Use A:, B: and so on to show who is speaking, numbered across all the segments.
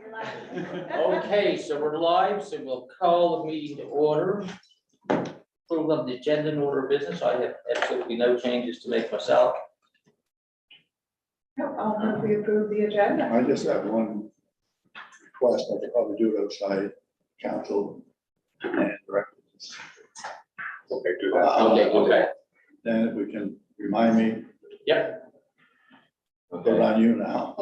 A: Okay, so we're live, so we'll call the meeting to order. Approval of the agenda and order of business. I have absolutely no changes to make myself.
B: I'll move we approve the agenda.
C: I just have one request. I could probably do it outside council and records.
D: Okay, do that.
A: Okay.
C: Then if we can remind me,
A: Yep.
C: put it on you now.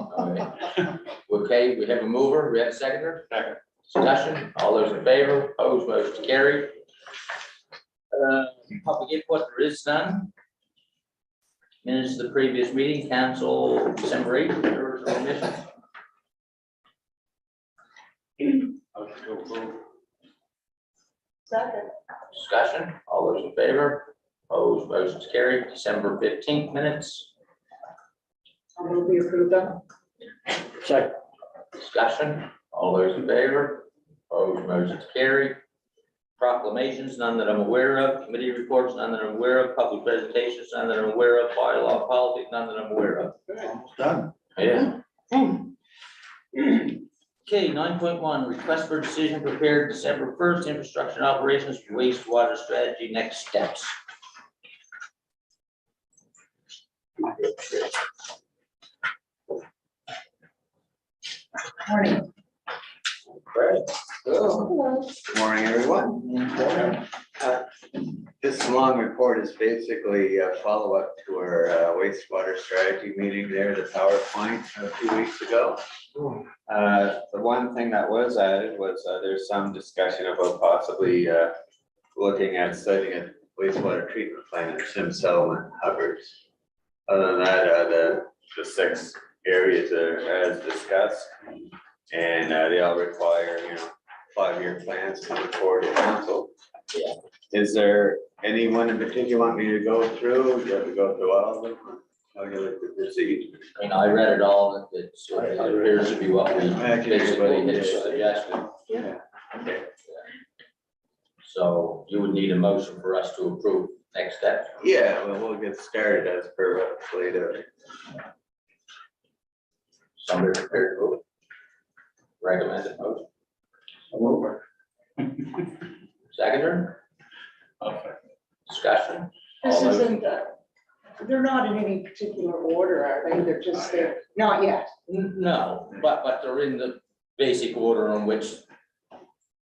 A: Okay, we have a mover, we have a seconder.
D: Second.
A: Discussion, all those in favor, opposed, motion carried. Public input, there is none. Minutes of the previous meeting, council December 8th, there was no omission.
D: Motion to approve.
B: Second.
A: Discussion, all those in favor, opposed, motion carried. December 15th minutes.
B: I'll move we approve them.
A: Second. Discussion, all those in favor, opposed, motion carried. Proclamations, none that I'm aware of. Committee reports, none that I'm aware of. Public presentations, none that I'm aware of. Bylaw policy, none that I'm aware of.
C: Almost done.
A: Yeah. Okay, 9.1, request for decision prepared December 1st, infrastructure and operations wastewater strategy, next steps.
B: Morning.
A: Right.
B: Hello.
E: Good morning, everyone. This long report is basically a follow-up to our wastewater strategy meeting there, the PowerPoint a few weeks ago. The one thing that was added was there's some discussion about possibly looking at studying a wastewater treatment plant at Sim Settlement Hubbards. Other than that, the 6 areas are as discussed, and they all require, 5-year plans to report to council.
A: Yeah.
E: Is there anyone in particular you want me to go through? Do you have to go through all of them? How do you like to proceed?
A: I mean, I read it all, it appears to be what we
E: Actually,
A: basically
E: everybody
A: had
E: did.
A: suggested.
B: Yeah.
E: Okay.
A: So you would need a motion for us to approve next step.
E: Yeah, well, we'll get started as per what's laid out.
A: Somebody prepared to vote. Recommended motion. Seconder, discussion.
B: This
A: All those-
B: isn't, they're not in any particular order, are they? They're just there, not yet.
A: No, but they're in the basic order on which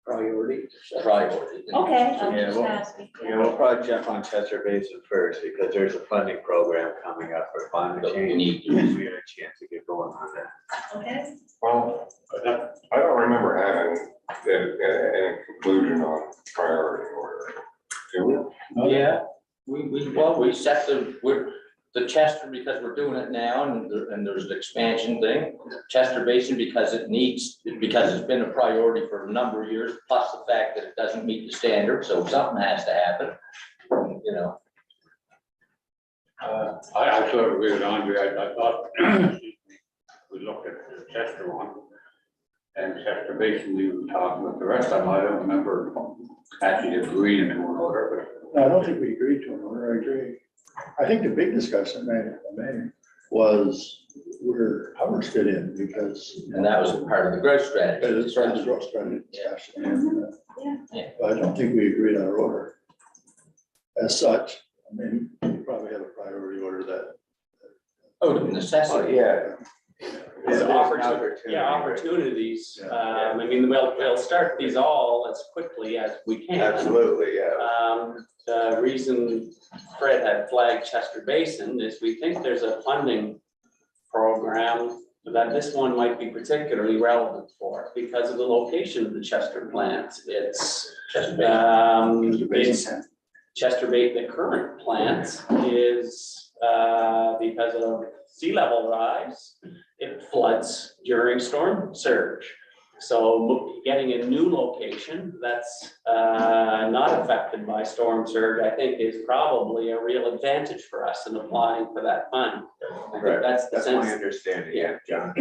E: Priority.
A: priority.
B: Okay, I'm
E: Yeah,
B: just
E: well,
B: asking.
E: Yeah, we'll probably jump on Chester Basin first because there's a funding program coming up for climate
A: But we
E: change.
A: need to-
E: We had a chance to get going on that.
B: Okay.
D: Well, I don't remember having any conclusion on priority order. Do we?
A: Yeah, we set the Chester because we're doing it now and there's an expansion thing. Chester Basin because it's been a priority for a number of years, plus the fact that it doesn't meet the standard, so something has to happen,
D: I sort of agree with Andre. I thought we looked at the Chester one and Chester Basin, we were talking about the rest of them. I don't remember actually agreeing in one order,
C: No, I don't think we agreed to an order. I agree. I think the big discussion, man, was where Hubbard's fit in because.
A: and that was part of the growth strategy.
C: It's part of the growth strategy discussion. and,
A: Yeah.
C: But I don't think we agreed on our order. As such, I mean, we probably have a priority order that.
A: Oh, the necessity.
E: Yeah.
F: Is
E: There's
F: opportunity,
E: right?
F: opportunities.
C: Yeah.
F: I mean, we'll start these all as quickly as we can.
E: Absolutely, yeah.
F: The reason Fred had flagged Chester Basin is we think there's a funding program that this one might be particularly relevant for because of the location of the Chester plant. It's,
A: Chester Basin.
F: it's Chester Basin, the current plant is, because of sea level rise, it floods during storm surge. So getting a new location that's not affected by storm surge, I think is probably a real advantage for us in applying for that fund. I think
E: Right.
F: that's the
E: That's my
F: sense.
E: understanding, yeah, John.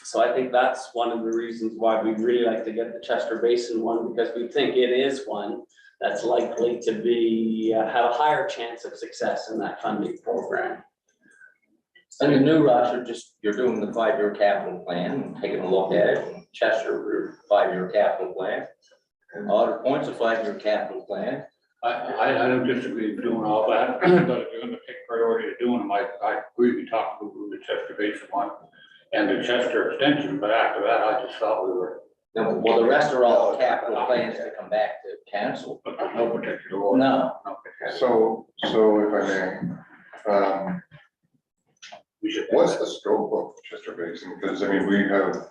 F: So I think that's one of the reasons why we'd really like to get the Chester Basin one, because we think it is one that's likely to be, have a higher chance of success in that funding program.
A: And the new roster, just, you're doing the 5-year capital plan, and taking a look at it, Chester, 5-year capital plan. Otter Point's a 5-year capital plan.
D: I don't disagree with doing all that, but if you're gonna take priority to doing them, I agree, we talked about the Chester Basin one and the Chester extension, but after that, I just thought we were,
A: No, well, the rest are all capital plans to come back to council.
D: but there's no particular order.
A: No,
G: So if I may,
D: We should.
G: what's the scope of Chester Basin? Because I mean, we have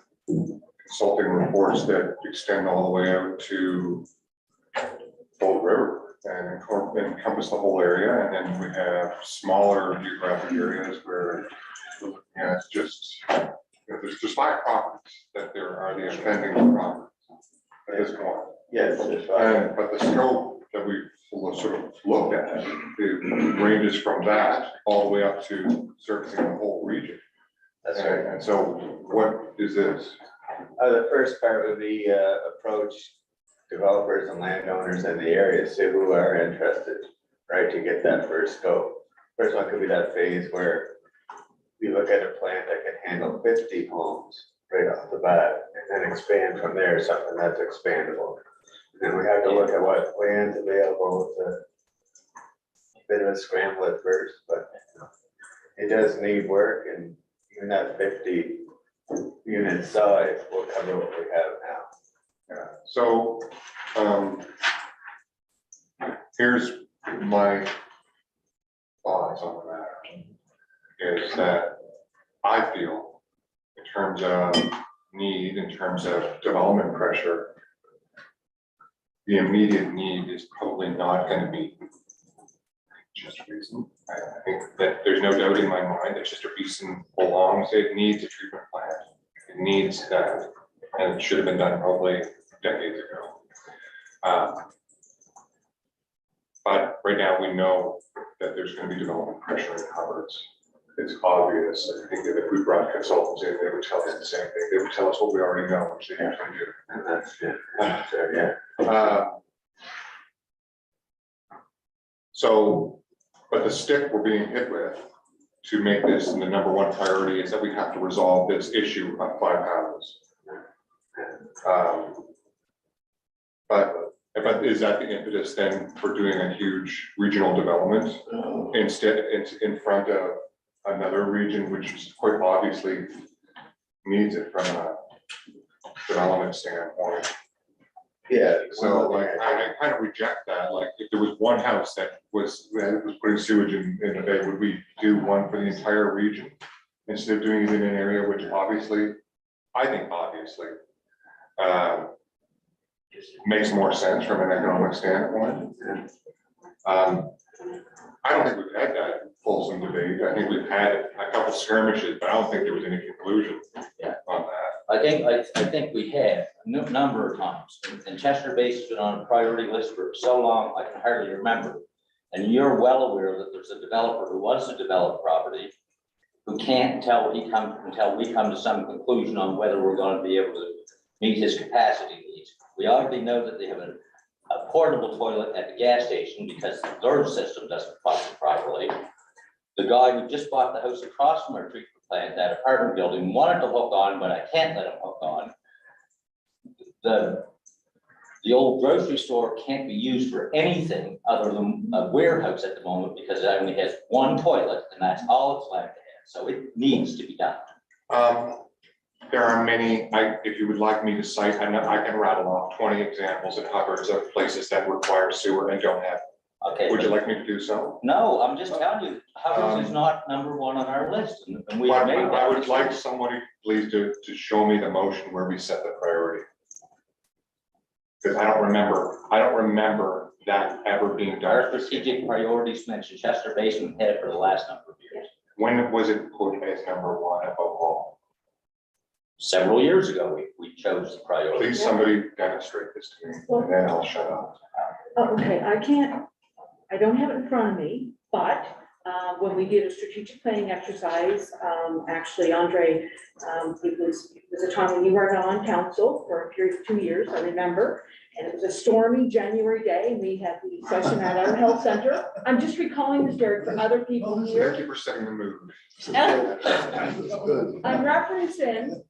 G: consulting reports that extend all the way out to Bold River and encompass the whole area. And then we have smaller geographic areas where, it's just, there's just 5 properties that there are the offending properties at this point.
E: Yes,
G: But the scope that we've sort of looked at, it ranges from that all the way up to servicing the whole region.
E: that's right.
G: And so what is this?
E: The first part would be approach developers and landowners in the area, see who are interested, right, to get that first scope. First one could be that phase where we look at a plant that can handle 50 homes right off the bat, and then expand from there, something that's expandable. And then we have to look at what land's available. It's a bit of a scramble at first, but it does need work, and even that 50 unit size will cover what we have now.
G: Yeah, so, here's my thoughts on the matter, is that I feel in terms of need, in terms of development pressure, the immediate need is probably not going to be Chester Basin. I think that there's no doubt in my mind that Chester Basin belongs, it needs a treatment plant. It needs that, and it should have been done probably decades ago. But right now we know that there's going to be development pressure in Hubbards. It's obvious. I think that if we brought consultants in, they would tell us the same thing. They would tell us what we already know, which they usually do.
E: And that's it.
G: So, but the stick we're being hit with to make this the #1 priority is that we have to resolve this issue of 5 houses. But is that the impetus then for doing a huge regional development instead, in front of another region, which is quite obviously needs it from a development standpoint?
E: Yeah.
G: So like, I kind of reject that. Like, if there was one house that was putting sewage in the bay, would we do one for the entire region instead of doing it in an area which obviously, I think obviously, makes more sense from an economic standpoint. I don't think we've had that fulsome debate. I think we've had a couple skirmishes, but I don't think there was any conclusion on that.
A: I think we have a number of times, and Chester Basin's been on a priority list for so long, I can hardly remember. And you're well aware that there's a developer who wants to develop property, who can't tell until we come to some conclusion on whether we're going to be able to meet his capacity needs. We already know that they have a portable toilet at the gas station because their system doesn't function properly. The guy who just bought the house across from our treatment plant, that apartment building, wanted to hook on, but I can't let him hook on. The old grocery store can't be used for anything other than a warehouse at the moment because it only has 1 toilet and that's all it's allowed to have. So it needs to be done.
G: There are many, if you would like me to cite, I can rattle off 20 examples in Hubbards of places that require sewer and don't have.
A: Okay.
G: Would you like me to do so?
A: No, I'm just telling you, Hubbards is not #1 on our list, and we have made that.
G: I would like somebody, please, to show me the motion where we set the priority. Because I don't remember that ever being done.
A: Our strategic priorities mentioned Chester Basin head for the last number of years.
G: When was it put as #1 above all?
A: Several years ago, we chose the priority.
G: Please, somebody demonstrate this to me, and then I'll shut up.
B: Oh, okay, I don't have it in front of me, but when we did a strategic planning exercise, actually, Andre, it was a time when you weren't on council for a period of 2 years, I remember. And it was a stormy January day, and we had the session at our health center. I'm just recalling this, Derek, for other people here.
G: Thank you for setting the mood.
C: Good.
B: I'm referencing,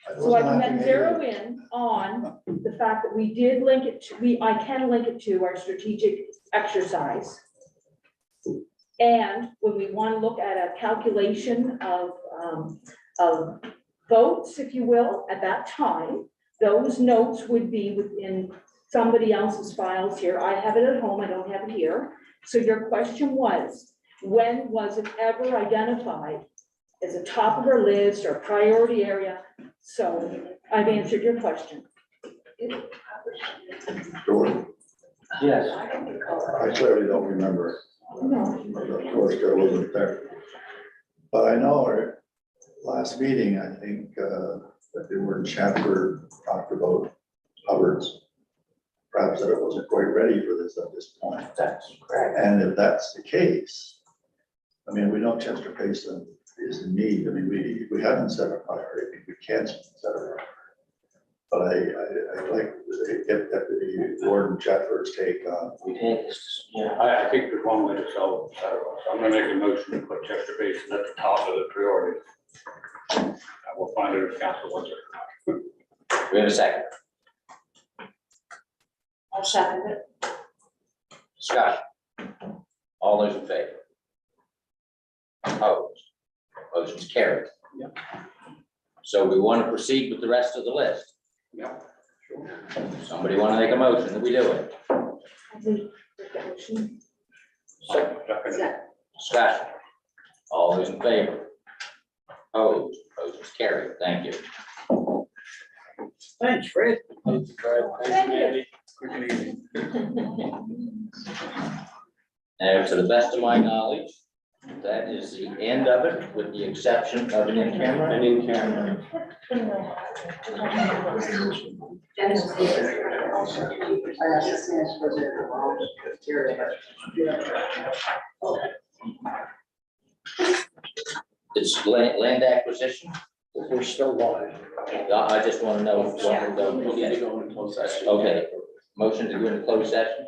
C: I
B: so I
C: wasn't
B: can then
C: laughing
B: zero
C: at you.
B: in on the fact that we did link it to, I can link it to our strategic exercise. And when we want to look at a calculation of votes, if you will, at that time, those notes would be within somebody else's files here. I have it at home, I don't have it here. So your question was, when was it ever identified as a top of our list or priority area? So I've answered your question.
C: Jordan,
A: Yes.
C: I clearly don't remember.
B: No.
C: Of course, I wasn't there. But I know our last meeting, I think, that the word chapter talked about Hubbard's. Perhaps that it wasn't quite ready for this at this point.
A: That's correct.
C: And if that's the case, I mean, we know Chester Basin is in need. I mean, we haven't set a priority, we can't set a priority. But I like to get Deputy Warden Chatford's take on.
A: We take this, yeah.
D: I think there's one way to solve it. So I'm gonna make a motion to put Chester Basin at the top of the priority. I will find it if council wants it.
A: We have a second.
B: I'll second it.
A: Scott. All those in favor? Opposed? Motion's carried.
D: Yeah.
A: So we want to proceed with the rest of the list.
D: Yeah.
A: Somebody want to make a motion that we do it?
D: Second.
A: Discussion. All those in favor? Opposed? Motion's carried. Thank you.
F: Thanks, Fred. Thanks, Andy.
A: And to the best of my knowledge, that is the end of it, with the exception of an in-camera.
F: And in camera.
A: It's land acquisition.
F: We're still live.
A: I just want to know what we're
F: We need to
A: going.
F: go into closed session.
A: Okay, motion to go into closed session.